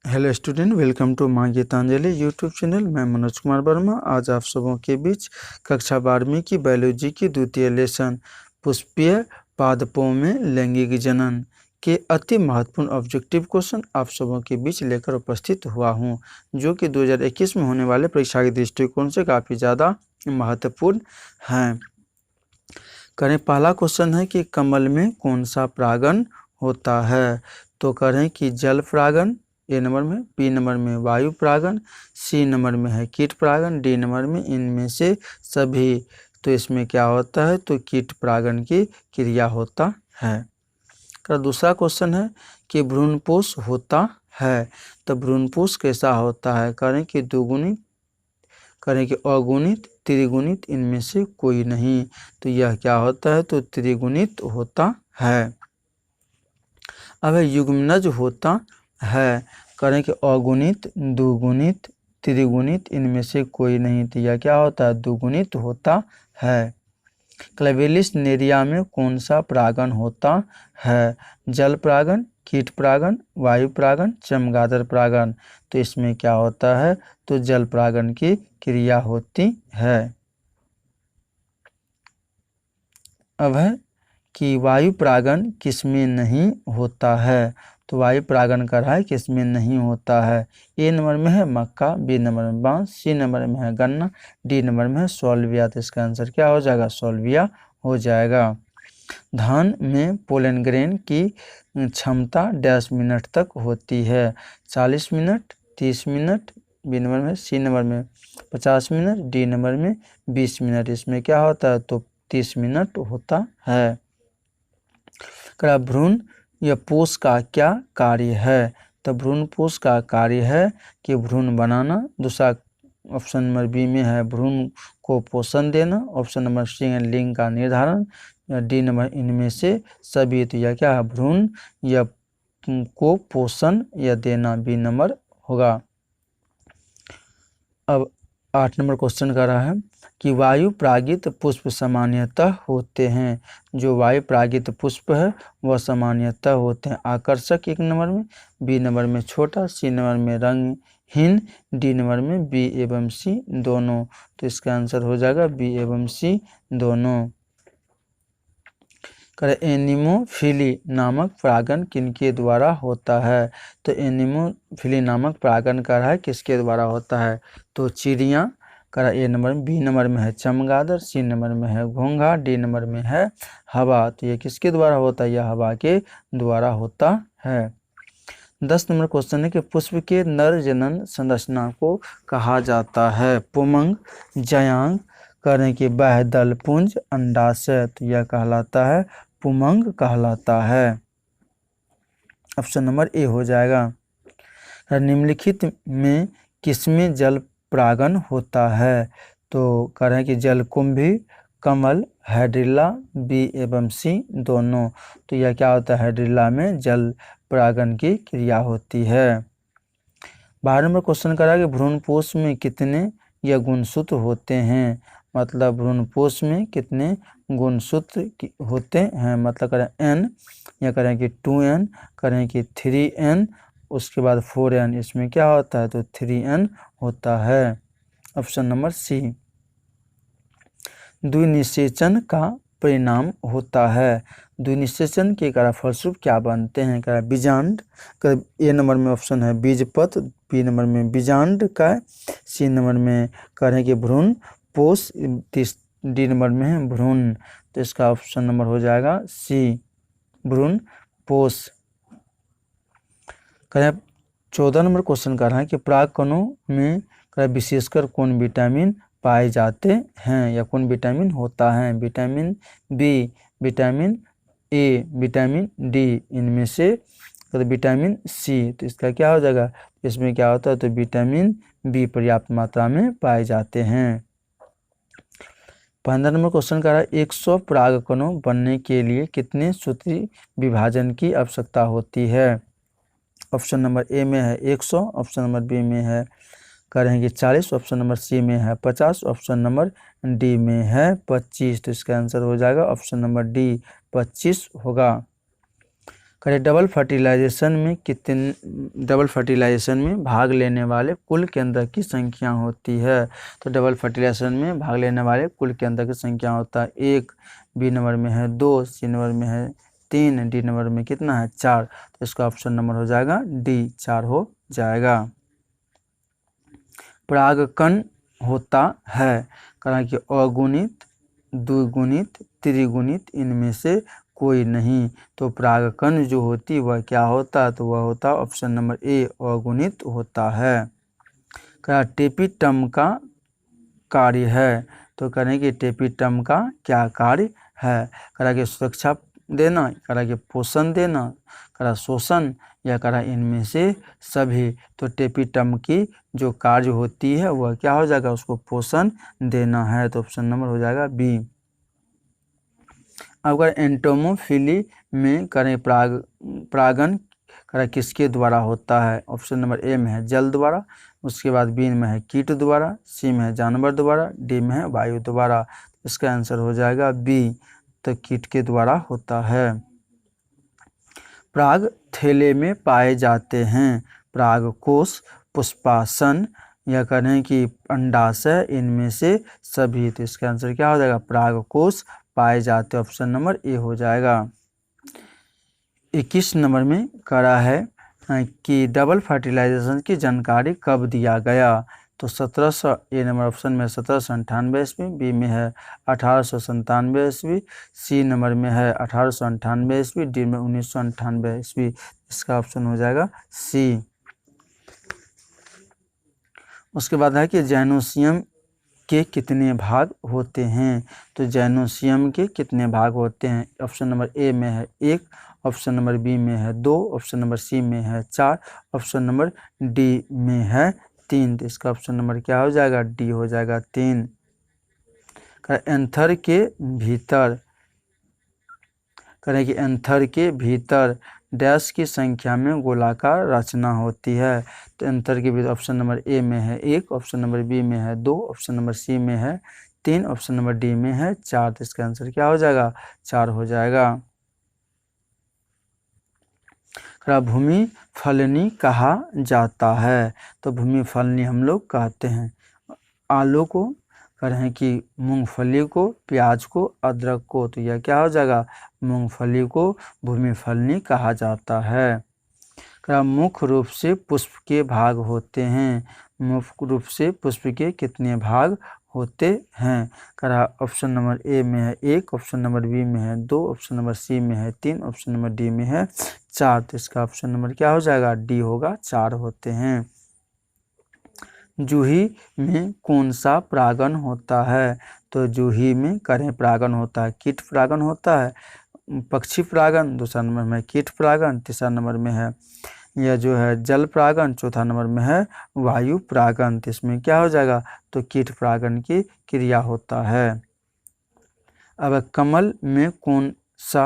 Hello student, welcome to माँ Geetanjali YouTube channel. मैं मनोज कुमार वर्मा आज आप सबों के बीच कक्षा 12वीं की बायोलॉजी की द्वितीय लेसन पुष्पीय पादपों में लैंगिक जनन के अति महत्वपूर्ण ऑब्जेक्टिव क्वेश्चन आप सबों के बीच लेकर उपस्थित हुआ हूँ, जो कि 2021 में होने वाले परीक्षा के दृष्टिकोण से काफ़ी ज़्यादा महत्वपूर्ण हैं। करें पहला क्वेश्चन है कि कमल में कौन सा परागण होता है। तो करें कि जल परागण ए नंबर में, बी नंबर में वायु परागण, सी नंबर में है कीट परागण, डी नंबर में इनमें से सभी। तो इसमें क्या होता है, तो कीट परागण की क्रिया होता है। का दूसरा क्वेश्चन है कि भ्रूणपोष होता है। तो भ्रूणपोष कैसा होता है। करें कि द्विगुणित, करें कि अगुणित, त्रिगुणित, इनमें से कोई नहीं। तो यह क्या होता है, तो त्रिगुणित होता है। अब युग्मनज होता है। करें कि अगुणित, दुगुणित, त्रिगुणित, इनमें से कोई नहीं। तो यह क्या होता है, दुगुणित होता है। क्लेविलिस नेरिया में कौन सा परागण होता है। जल परागण, कीट परागण, वायु परागण, चमगादड़ परागण। तो इसमें क्या होता है, तो जल परागण की क्रिया होती है। अब है कि वायु परागण किसमें नहीं होता है। तो वायु परागण कर रहा है किसमें नहीं होता है। ए नंबर में है मक्का, बी नंबर में बांस, सी नंबर में है गन्ना, डी नंबर में है सोल्विया। तो इसका आंसर क्या हो जाएगा, सोल्विया हो जाएगा। धान में पोलन ग्रेन की क्षमता 10 मिनट तक होती है। 40 मिनट, 30 मिनट, बी नंबर में, सी नंबर में 50 मिनट, डी नंबर में 20 मिनट। इसमें क्या होता है, तो 30 मिनट होता है। भ्रूण या पोष का क्या कार्य है। तो भ्रूण पोष का कार्य है कि भ्रूण बनाना। दूसरा ऑप्शन नंबर बी में है भ्रूण को पोषण देना। ऑप्शन नंबर सी है लिंग का निर्धारण। डी नंबर इनमें से सभी। तो यह क्या है, भ्रूण या को पोषण या देना, बी नंबर होगा। अब 8 नंबर क्वेश्चन कर रहा है कि वायु परागित पुष्प सामान्यतः होते हैं। जो वायु परागित पुष्प है वह सामान्यतः होते हैं आकर्षक, एक नंबर में, बी नंबर में छोटा, सी नंबर में रंगहीन, डी नंबर में बी एवं सी दोनों। तो इसका आंसर हो जाएगा बी एवं सी दोनों। एनिमोफिली नामक परागण किनके द्वारा होता है। तो एनिमोफिली नामक परागण कर रहा है किसके द्वारा होता है, तो चिड़िया। करा ए नंबर में, बी नंबर में है चमगादड़, सी नंबर में है घोंघा, डी नंबर में है हवा। तो ये किसके द्वारा होता है, यह हवा के द्वारा होता है। 10 नंबर क्वेश्चन है कि पुष्प के नर जनन संरचना को कहा जाता है। पुमंग, जयांग, करें कि बाह्यदल पुंज, अंडाशय। तो यह कहलाता है पुमंग कहलाता है। ऑप्शन नंबर ए हो जाएगा। निम्नलिखित में किसमें जल परागण होता है। तो करें कि जलकुंभी, कमल, हाइड्रिला, बी एवं सी दोनों। तो यह क्या होता है, हाइड्रिला में जल परागण की क्रिया होती है। 12 नंबर क्वेश्चन करा कि भ्रूणपोष में कितने या गुणसूत्र होते हैं। मतलब भ्रूणपोष में कितने गुणसूत्र होते हैं। मतलब करें n या करें कि 2n, करें कि 3n, उसके बाद 4n। इसमें क्या होता है, तो 3n होता है। Option number C. द्विनिषेचन का परिणाम होता है। द्विनिषेचन के कारण फलस्वरूप क्या बनते हैं, क्या बीजांड। ए नंबर में ऑप्शन है बीजपत्र, बी नंबर में बीजांड का, सी नंबर में करें कि भ्रूण पोष, डी नंबर में है भ्रूण। तो इसका ऑप्शन नंबर हो जाएगा सी, भ्रूण पोष। करें 14 नंबर क्वेश्चन कर रहा है कि परागकणों में विशेषकर कौन विटामिन पाए जाते हैं या कौन विटामिन होता है। Vitamin B, vitamin A, vitamin D, इनमें से तो विटामिन सी। तो इसका क्या हो जाएगा, इसमें क्या होता है, तो विटामिन बी पर्याप्त मात्रा में पाए जाते हैं। 15 नंबर क्वेश्चन कर रहा है 100 परागकणों बनने के लिए कितने सूत्री विभाजन की आवश्यकता होती है। ऑप्शन नंबर ए में है 100, ऑप्शन नंबर बी में है करेंगे 40, ऑप्शन नंबर सी में है 50, ऑप्शन नंबर डी में है 25। तो इसका आंसर हो जाएगा ऑप्शन नंबर डी 25 होगा। करें डबल फर्टिलाइजेशन में भाग लेने वाले कुल केंद्र की संख्या होती है। तो डबल फर्टिलाइजेशन में भाग लेने वाले कुल केंद्र की संख्या होता है 1, बी नंबर में है 2, सी नंबर में है 3, डी नंबर में कितना है 4। तो इसका ऑप्शन नंबर हो जाएगा डी, 4 हो जाएगा। परागकण होता है कारण कि अगुणित, द्विगुणित, त्रिगुणित इनमें से कोई नहीं। तो परागकण जो होती वह क्या होता है, तो वह होता ऑप्शन नंबर ए, अगुणित होता है। क्या टेपिटम का कार्य है, तो करें कि टेपिटम का क्या कार्य है। करा कि सुरक्षा देना, करा कि पोषण देना, करा शोषण, या करा इनमें से सभी। तो टेपिटम की जो कार्य होती है वह क्या हो जाएगा, उसको पोषण देना है। तो ऑप्शन नंबर हो जाएगा बी। अगर एंटोमोफिली में करें परागण करें किसके द्वारा होता है, ऑप्शन नंबर ए में है जल द्वारा, उसके बाद बी में है कीट द्वारा, सी में है जानवर द्वारा, डी में है वायु द्वारा। इसका आंसर हो जाएगा बी, तो कीट के द्वारा होता है। पराग थैले में पाए जाते हैं परागकोश, पुष्पासन, या कहें कि अंडाशय, इनमें से सभी। तो इसका आंसर क्या हो जाएगा, परागकोश पाए जाते, ऑप्शन नंबर ए हो जाएगा। 21 नंबर में करा है कि डबल फर्टिलाइजेशन की जानकारी कब दिया गया। तो 1700, ए नंबर ऑप्शन में 1798 ईस्वी, बी में है 1897 ईस्वी, सी नंबर में है 1898 ईस्वी, डी में 1998 ईस्वी। इसका ऑप्शन हो जाएगा सी। उसके बाद है कि जैनोसियम के कितने भाग होते हैं। तो जैनोसियम के कितने भाग होते हैं, ऑप्शन नंबर ए में है 1, ऑप्शन नंबर बी में है 2, ऑप्शन नंबर सी में है 4, ऑप्शन नंबर डी में है 3। तो इसका ऑप्शन नंबर क्या हो जाएगा, डी हो जाएगा 3। एंथर के भीतर करें कि एंथर के भीतर डैश की संख्या में गोलाकार रचना होती है। तो एंथर के भीतर ऑप्शन नंबर ए में है 1, ऑप्शन नंबर बी में है 2, ऑप्शन नंबर सी में है 3, ऑप्शन नंबर डी में है 4। तो इसका आंसर क्या हो जाएगा, 4 हो जाएगा। भूमि फलनी कहा जाता है। तो भूमि फलनी हम लोग कहते हैं आलू को, करें कि मूंगफली को, प्याज को, अदरक को। तो यह क्या हो जाएगा, मूंगफली को भूमि फलनी कहा जाता है। मुख्य रूप से पुष्प के भाग होते हैं, मुख्य रूप से पुष्प के कितने भाग होते हैं। करा ऑप्शन नंबर ए में है 1, ऑप्शन नंबर बी में है 2, ऑप्शन नंबर सी में है 3, ऑप्शन नंबर डी में है 4। तो इसका ऑप्शन नंबर क्या हो जाएगा, डी होगा, 4 होते हैं। जूही में कौन सा परागण होता है। तो जूही में करें परागण होता है, कीट परागण होता है, पक्षी परागण, दूसरा नंबर में कीट परागण, तीसरा नंबर में है यह जो है जल परागण, चौथा नंबर में है वायु परागण। तो इसमें क्या हो जाएगा, तो कीट परागण की क्रिया होता है। अब कमल में कौन सा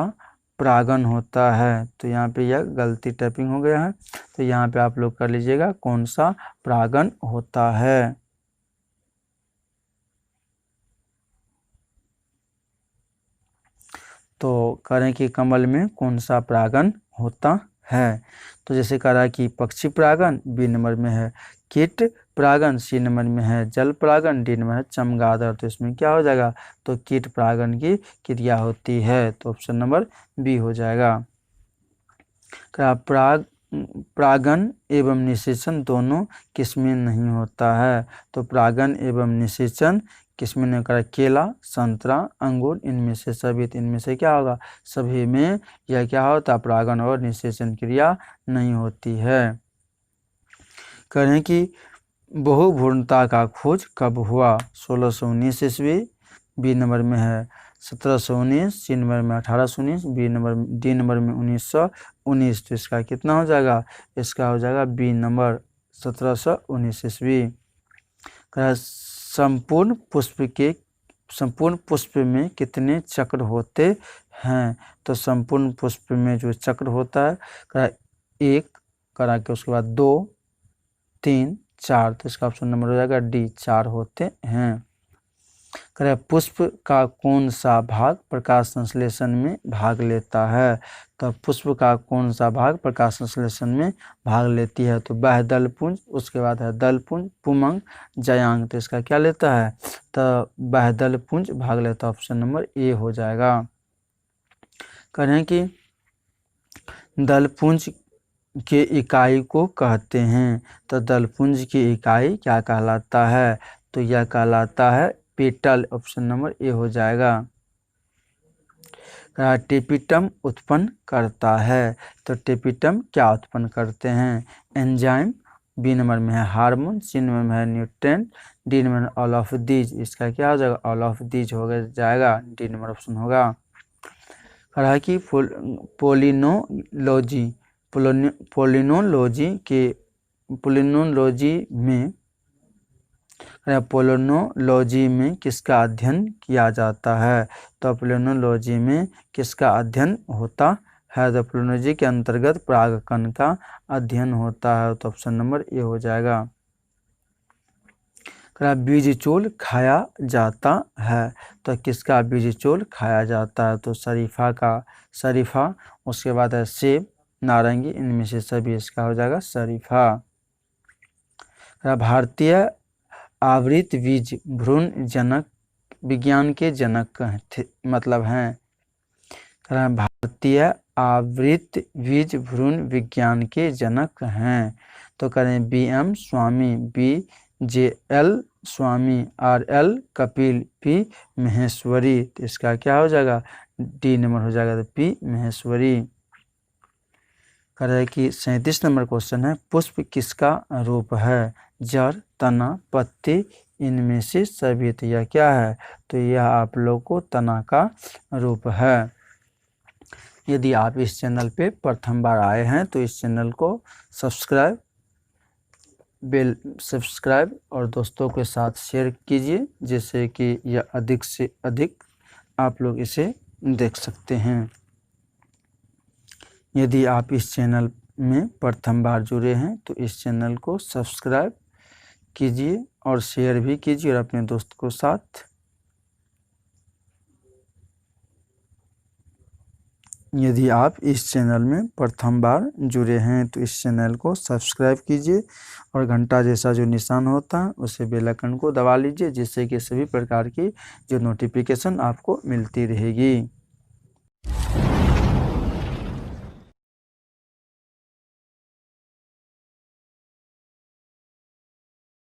परागण होता है। तो यहाँ पे यह गलती टाइपिंग हो गया है, तो यहाँ पे आप लोग कर लीजिएगा कौन सा परागण होता है। तो करें कि कमल में कौन सा परागण होता है। तो जैसे कह रहा है कि पक्षी परागण, बी नंबर में है कीट परागण, सी नंबर में है जल परागण, डी नंबर है चमगादड़। तो इसमें क्या हो जाएगा, तो कीट परागण की क्रिया होती है। तो ऑप्शन नंबर बी हो जाएगा। परागण एवं निषेचन दोनों किसमें नहीं होता है। तो परागण एवं निषेचन किसमें नहीं करा, केला, संतरा, अंगूर, इनमें से सभी। इनमें से क्या होगा, सभी में यह क्या होता है, परागण और निषेचन क्रिया नहीं होती है। करें कि बहुभ्रूणता का खोज कब हुआ। 1619 ईस्वी, बी नंबर में है 1719, सी नंबर में 1819, डी नंबर में 1919। तो इसका कितना हो जाएगा, इसका हो जाएगा बी नंबर 1719 ईस्वी। संपूर्ण पुष्प में कितने चक्र होते हैं। तो संपूर्ण पुष्प में जो चक्र होता है 1 करा के उसके बाद 2, 3, 4। तो इसका ऑप्शन नंबर हो जाएगा डी, 4 होते हैं। करें पुष्प का कौन सा भाग प्रकाश संश्लेषण में भाग लेता है। तो पुष्प का कौन सा भाग प्रकाश संश्लेषण में भाग लेती है। तो बाह्य दलपुंज, उसके बाद है दलपुंज, पुमंग, जयांग। तो इसका क्या लेता है, तो बाह्य दलपुंज भाग लेता है। ऑप्शन नंबर ए हो जाएगा। करें कि दलपुंज के इकाई को कहते हैं। तो दलपुंज की इकाई क्या कहलाता है, तो यह कहलाता है पेटल। ऑप्शन नंबर ए हो जाएगा। टेपिटम उत्पन्न करता है। तो टेपिटम क्या उत्पन्न करते हैं, एंजाइम। बी नंबर में है हार्मोन, सी नंबर में है न्यूट्रिएंट, डी नंबर में ऑल ऑफ दीज। इसका क्या हो जाएगा, ऑल ऑफ दीज हो जाएगा, डी नंबर ऑप्शन होगा। कहा कि पोलिनोलॉजी में किसका अध्ययन किया जाता है। तो पोलिनोलॉजी में किसका अध्ययन होता है। तो पोलिनोलॉजी के अंतर्गत परागकण का अध्ययन होता है। तो ऑप्शन नंबर ए हो जाएगा। बीज चोल खाया जाता है। तो किसका बीज चोल खाया जाता है। तो शरीफा, उसके बाद है सेब, नारंगी, इनमें से सभी इसका हो जाएगा शरीफा। भारतीय आवृत बीज भ्रूण जनक विज्ञान के जनक मतलब हैं। भारतीय आवृत बीज भ्रूण विज्ञान के जनक हैं। तो करें B M Swami, B J L Swami, R L Kapil, P Maheshwari. तो इसका क्या हो जाएगा, डी नंबर हो जाएगा, तो पी महेश्वरी। कह रहा है कि 37 नंबर क्वेश्चन है, पुष्प किसका रूप है, जड़, तना, पत्ती, इनमें से सभी। तो यह क्या है, तो यह आप लोग को तना का रूप है। यदि आप इस चैनल पे प्रथम बार आए हैं तो इस चैनल को सब्सक्राइब और दोस्तों के साथ शेयर कीजिए, जिससे कि यह अधिक से अधिक आप लोग इसे देख सकते हैं। यदि आप इस चैनल में प्रथम बार जुड़े हैं तो इस चैनल को सब्सक्राइब कीजिए और शेयर भी कीजिए और अपने दोस्त को साथ। यदि आप इस चैनल में प्रथम बार जुड़े हैं तो इस चैनल को सब्सक्राइब कीजिए और घंटा जैसा जो निशान होता है उसे बेल आइकन को दबा लीजिए, जिससे कि सभी प्रकार की जो नोटिफिकेशन आपको मिलती रहेगी।